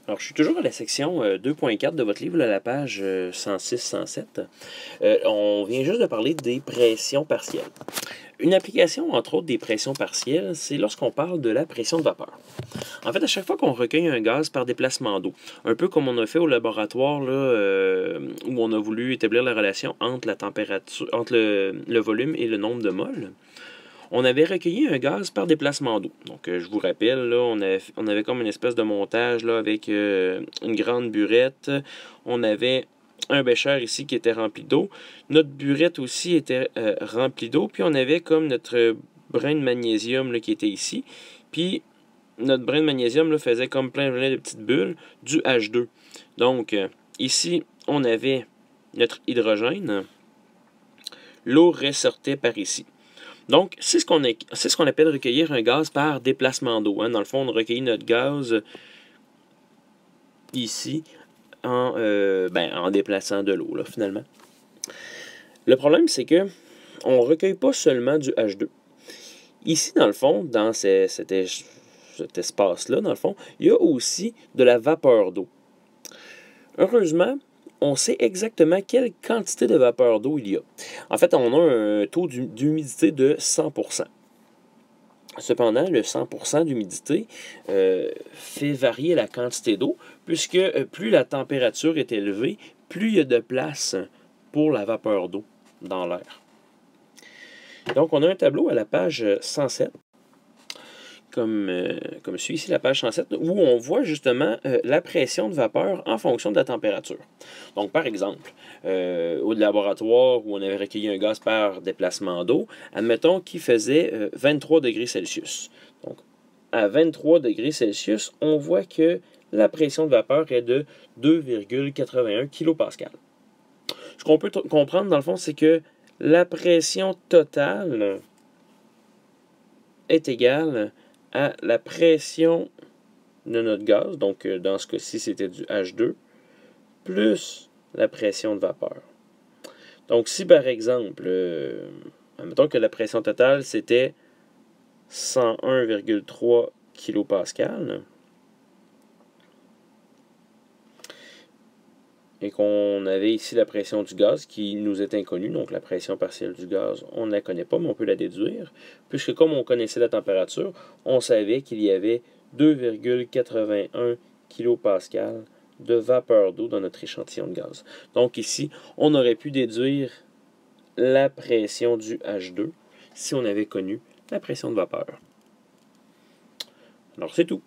Alors, je suis toujours à la section 2.4 de votre livre, à la page 106-107. On vient juste de parler des pressions partielles. Une application, entre autres, des pressions partielles, c'est lorsqu'on parle de la pression de vapeur. En fait, à chaque fois qu'on recueille un gaz par déplacement d'eau, un peu comme on a fait au laboratoire, là, où on a voulu établir la relation entre la température, entre le volume et le nombre de moles, on avait recueilli un gaz par déplacement d'eau. Donc, je vous rappelle, là, on avait comme une espèce de montage là, avec une grande burette. On avait un bécher ici qui était rempli d'eau. Notre burette aussi était remplie d'eau. Puis, on avait comme notre brin de magnésium là, qui était ici. Puis, notre brin de magnésium là, faisait comme plein de petites bulles du H2. Donc, ici, on avait notre hydrogène. L'eau ressortait par ici. Donc, c'est ce qu'on appelle recueillir un gaz par déplacement d'eau. Hein. Dans le fond, on recueillit notre gaz ici en déplaçant de l'eau, finalement. Le problème, c'est que on ne recueille pas seulement du H2. Ici, dans le fond, dans cet espace-là, dans le fond, il y a aussi de la vapeur d'eau. Heureusement, on sait exactement quelle quantité de vapeur d'eau il y a. En fait, on a un taux d'humidité de 100%. Cependant, le 100% d'humidité fait varier la quantité d'eau, puisque plus la température est élevée, plus il y a de place pour la vapeur d'eau dans l'air. Donc, on a un tableau à la page 107, comme suit ici la page 107, où on voit justement la pression de vapeur en fonction de la température. Donc, par exemple, au laboratoire où on avait recueilli un gaz par déplacement d'eau, admettons qu'il faisait 23 degrés Celsius. Donc, à 23 degrés Celsius, on voit que la pression de vapeur est de 2,81 kPa. Ce qu'on peut comprendre, dans le fond, c'est que la pression totale est égale à la pression de notre gaz, donc dans ce cas-ci, c'était du H2, plus la pression de vapeur. Donc, si par exemple, admettons que la pression totale, c'était 101,3 kPa, et qu'on avait ici la pression du gaz qui nous est inconnue, donc la pression partielle du gaz, on ne la connaît pas, mais on peut la déduire, puisque comme on connaissait la température, on savait qu'il y avait 2,81 kPa de vapeur d'eau dans notre échantillon de gaz. Donc ici, on aurait pu déduire la pression du H2 si on avait connu la pression de vapeur. Alors c'est tout.